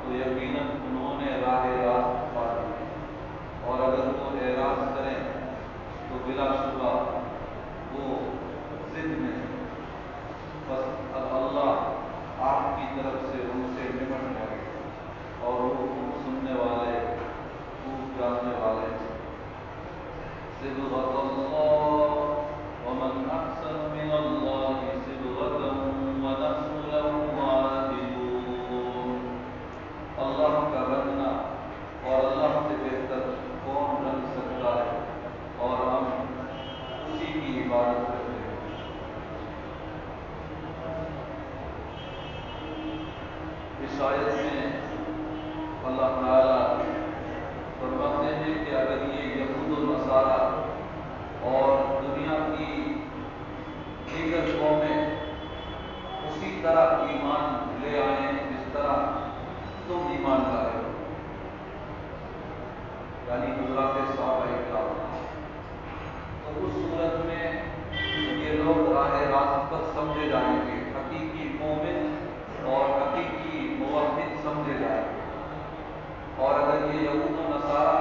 تو یقیناً انہوں نے راہ راست پا لی، اور اگر وہ اعراض کریں تو بلا شبہ وہ ضد میں ہیں۔ بس اب اللہ آپ کی طرف سے ان سے نمٹ جائے اور وہ خوب سننے والے، خوب جاننے والے ہیں۔ صبغۃ اللہ ومن احسن من اللہ صبغۃ ونحن له عابدون۔ اللہ کا رنگنا اور اللہ سے بہتر کون رنگ سکتا ہے، اور ہم اسی کی عبادت کرتے ہیں۔ اس آیت میں اللہ تعالی فرماتے ہیں کہ اگر یہ یہود و نصارہ اور دنیا کی دیگر قومیں اسی طرح ایمان لے آئیں جس طرح تم ایمان لائے ہو، یعنی حضرات صحابہ کرام، تو اس صورت میں یہ لوگ راہ راست پر سمجھے جائیں گے، حقیقی مومن اور حقیقی موحد سمجھے جائیں گے۔ اور اگر یہ یہود و نصارہ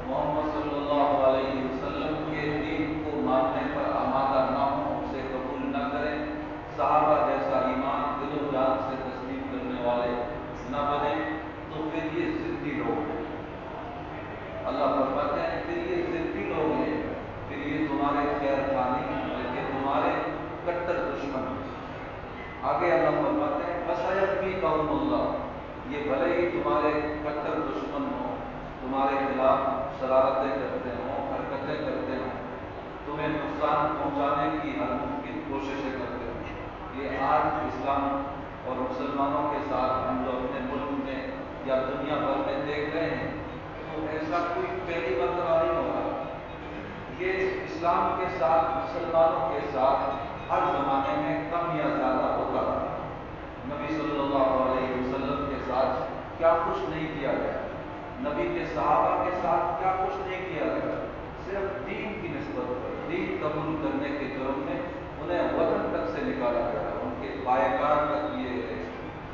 محمد صلی اللہ علیہ وسلم کے دین کو ماننے پر آمادہ نہ ہوں، اسے قبول نہ کریں، صحابہ جیسا ایمان دل و جان سے تسلیم کرنے والے نہ بنیں، تو پھر یہ ضدی لوگ ہیں۔ اللہ فرماتے ہیں پھر یہ ضدی لوگ ہیں، پھر یہ تمہارے خیر خواہ نہیں بلکہ تمہارے کٹر دشمن ہیں۔ آگے اللہ فرماتے ہیں فَسَيَكْفِيكَهُمُ اللَّهُ، یہ بھلے ہی تمہارے کٹر دشمن ہوں، تمہارے خلاف شرارتیں کرتے ہوں، حرکتیں کرتے ہوں، تمہیں نقصان پہنچانے کی ہر ممکن کوششیں کرتے ہوں۔ یہ آج اسلام اور مسلمانوں کے ساتھ ہم جو اپنے ملک میں یا دنیا بھر میں دیکھ رہے ہیں، تو ایسا کوئی پہلی مرتبہ نہیں ہو رہا۔ یہ اسلام کے ساتھ، مسلمانوں کے ساتھ ہر زمانے میں کم یا زیادہ ہوتا رہا۔ نبی صلی اللہ علیہ وسلم کے ساتھ کیا کچھ نہیں کیا گیا، نبی کے صحابہ کے ساتھ کیا کچھ نہیں کیا گیا، صرف دین کی نسبت پر، دین قبول کرنے کے جرم میں انہیں وطن تک سے نکالا گیا، ان کے بائیکاٹ تک کیے گئے،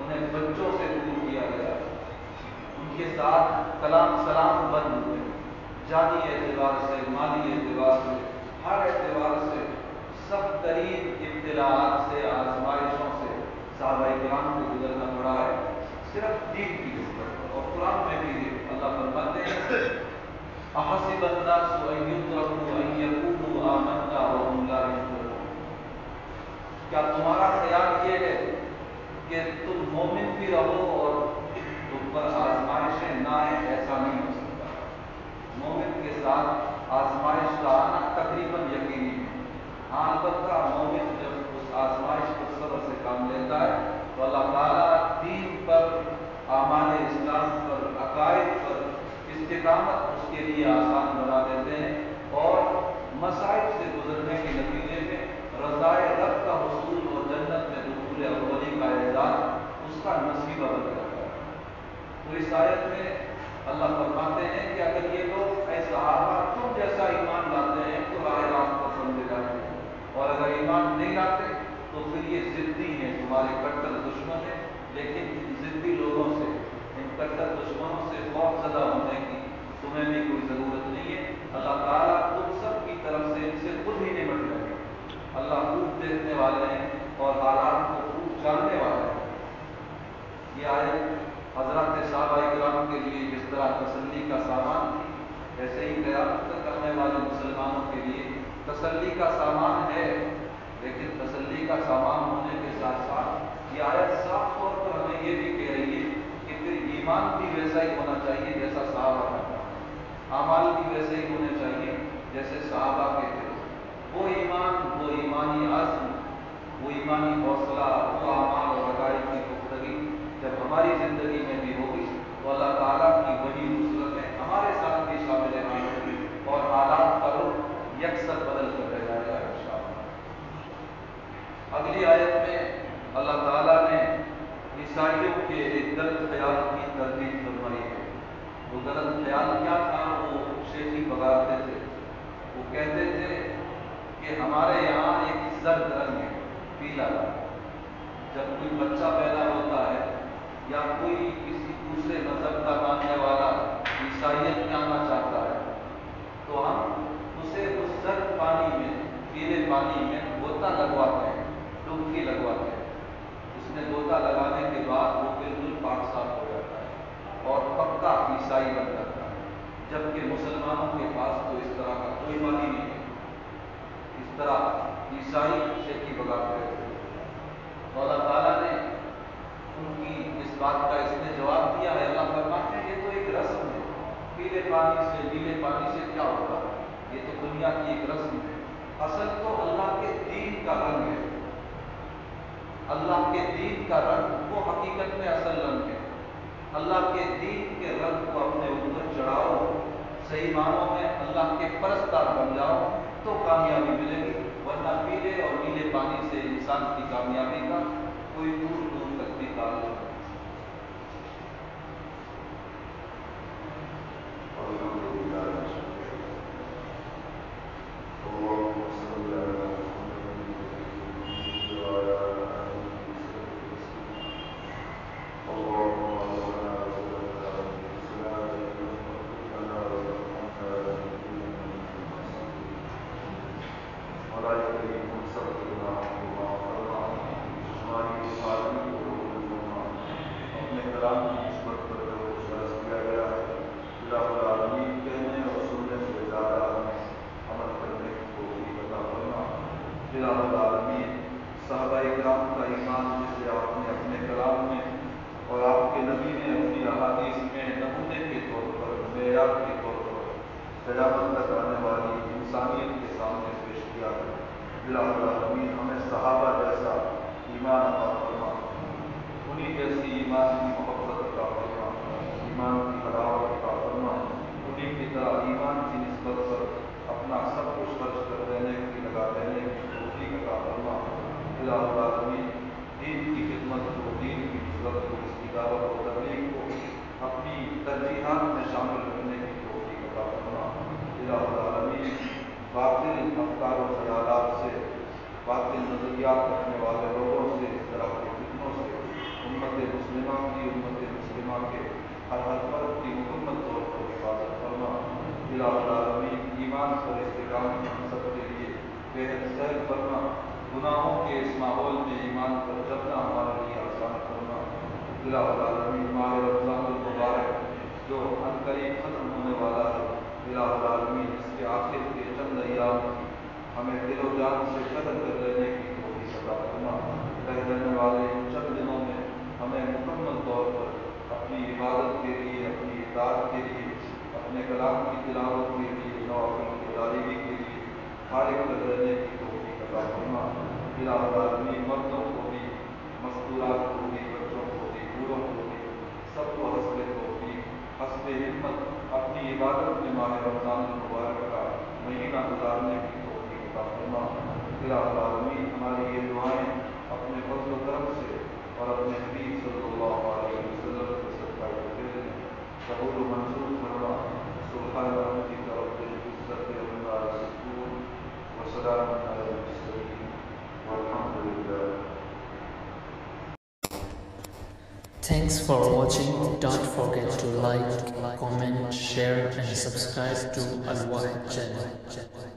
انہیں بچوں سے دور کیا گیا، ان کے ساتھ کلام سلام بند ہوئے، جانی اعتبار سے، مالی اعتبار سے، ہر اعتبار سے سب ترین ابتلاءات سے، آزمائشوں سے صحابہ کرام کو گزرنا پڑا ہے، صرف دین کی نسبت پر۔ اور قرآن میں بھی اللہ فرماتے ہیں احسب الناس ان یترکوا ان یقولوا آمنا وهم لا یفتنون، کیا تمہارا خیال یہ ہے کہ تم مومن بھی رہو اور تم پر آزمائشیں نہ آئیں؟ ایسا نہیں ہو سکتا۔ مومن کے ساتھ آزمائش کا آنا تقریباً یقینی ہے۔ ہاں البتہ مومن جب اس آزمائش کو صبر سے کام لیتا ہے تو اللہ تعالیٰ دین پر، اعمال اسلام پر، عقائد پر استقامت اس کے لیے آسان بنا دیتے ہیں، اور مصائب سے گزرنے کے نتیجے میں رضائے رب کا حصول اور جنت میں دخول اولی کا اعزاز اس کا نصیبہ بن جاتا ہے۔ تو اس آیت میں اللہ فرماتے ہیں کہ اگر یہ لوگ اے صحابہ تم جیسا ایمان لاتے ہیں تو راہ راست پر سمجھے جاتے ہیں، اور اگر ایمان نہیں لاتے تو پھر یہ ضدی ہیں، تمہارے کٹر دشمن ہیں۔ لیکن ان ضدی لوگوں سے، ان کٹر دشمنوں سے خوف زدہ ہونے کی تمہیں بھی کوئی ضرورت نہیں ہے۔ اللہ تعالیٰ تم سب کی طرف سے ان سے خود ہی نمٹ جائے گا۔ اللہ خوب دیکھنے والے ہیں اور حالات کو خوب جاننے والے ہیں۔ یہ آیت حضرات صحابہ کرام کے لیے جس طرح تسلی کا سامان تھی، ایسے ہی قیامت تک آنے والے مسلمانوں کے لیے تسلی کا سامان ہے۔ لیکن تسلی کا سامان ہونے کے ساتھ ساتھ یہ آیت صاف طور پر ہمیں یہ بھی کہہ رہی ہے کہ پھر ایمان بھی ویسا ہی ہونا چاہیے جیسا صحابہ کا تھا، اعمال بھی ویسے ہی ہونے چاہیے جیسے صحابہ کے تھے۔ وہ ایمان، وہ ایمانی عزم، وہ ایمانی حوصلہ، وہ اعمال اور عقائد کی پختگی جب ہماری زندگی میں بھی ہوگی تو اللہ تعالیٰ کی وہی نصرتیں ہمارے ساتھ بھی شامل ہوگی اور حالات کا رخ یکسر بدل کر رہ جائے گا انشاءاللہ۔ اگلی آیت میں اللہ تعالیٰ نے عیسائیوں کے ایک غلط خیال کی تردید فرمائی ہے۔ وہ غلط خیال کیا تھا؟ وہ شیخی بگاڑتے تھے، وہ کہتے تھے کہ ہمارے یہاں ایک زرد رنگ ہے، پیلا رنگ، جب کوئی بچہ پیدا ہوتا ہے یا کوئی کسی دوسرے جبکہ مسلمانوں کے پاس تو اس طرح کا کوئی معنی نہیں ہے۔ اس طرح عیسائی شیخی بگاتے ہیں۔ تو اللہ تعالیٰ نے ان کی اس بات کا اس نے جواب دیا ہے۔ اللہ فرماتے ہیں یہ تو ایک رسم ہے، پیلے پانی سے نیلے پانی سے کیا ہوگا، یہ تو دنیا کی ایک رسم ہے، اصل تو اللہ کے دین کا رنگ ہے۔ اللہ کے دین کا رنگ وہ حقیقت میں اصل رنگ ہے۔ اللہ کے دین کے رنگ کو اپنے اوپر چڑھاؤ، صحیح معنوں میں اللہ کے پرستار بن جاؤ تو کامیابی ملے گی، ورنہ پیلے اور نیلے پانی سے انسان کی کامیابی کا کوئی دور دور تک بھی تعلق نہیں۔ صحابہ اکرام کا ایمان جسے آپ نے اپنے کلام میں اور آپ کے نبی نے اپنی احادیث میں نمونے کے طور پر، معیار کے طور پر قیامت تک آنے والی انسانیت کے سامنے پیش کیا ہے۔ الہ العالمین ہمیں صحابہ جیسا ایمان عطا فرما، انہی جیسی ایمان کی محبت عطا فرما، ایمان کی حلاوت عطا فرما، انہی کی طرح ایمان کی نسبت پر اپنا سب کچھ خرچ کر دینے کی، لگا دینے کی توفیق عطا فرما۔ الہ العالمین دین کی خدمت کو، دین کی نصرت کو، اس کی دعوت و تبلیغ کو اپنی ترجیحات میں شامل رکھنے کی توفیق عطا فرما۔ الہ العالمین باطل افکار و خیالات سے، باطل نظریات رکھنے والے لوگوں سے، اس طرح کے فتنوں سے امت مسلمہ کے ہر فرد کی مکمل طور پر حفاظت فرما۔ الہ العالمین ایمان پر استقامت ہم سب کے لیے بے حد سہل فرما، گناہوں کے اس ماحول میں ایمان پر جمنا ہمارے لیے آسان فرما۔ الہ العالمین ماہ رمضان المبارک جو عنقریب ختم ہونے والا ہے، الہ العالمین اس کے آخر کے چند ایام ہمیں دل و جان سے قدر کر لینے کی توفیق عطا فرما۔ رہ جانے والے ان چند دنوں میں ہمیں مکمل طور پر اپنی عبادت کے لیے، اپنی اطاعت کے لیے، اپنے کلام کی تلاوت کے لیے، نوافل کی ادائیگی کے لیے فارغ کر دینے کی توفیق عطا فرما۔ الہ العالمین مردوں کو بھی، مستورات کو بھی، بچوں کو بھی، بوڑھوں کو بھی، سب کو حسب توفیق، حسب ہمت اپنی عبادت میں ماہ رمضان المبارک کا مہینہ گزارنے کی توفیق عطا فرما۔ الہ العالمین ہماری یہ دعائیں اپنے فضل و کرم سے اور اپنے حبیب صلی اللہ علیہ وسلم کے صدقہ فضیلت میں قبول و منظور فرما۔ سبحان ربک رب العزت عما یصفون وسلام علی المرسلین والحمد للہ۔ Thanks for watching. Don't forget to like, comment, share and subscribe to Al Wahid channel.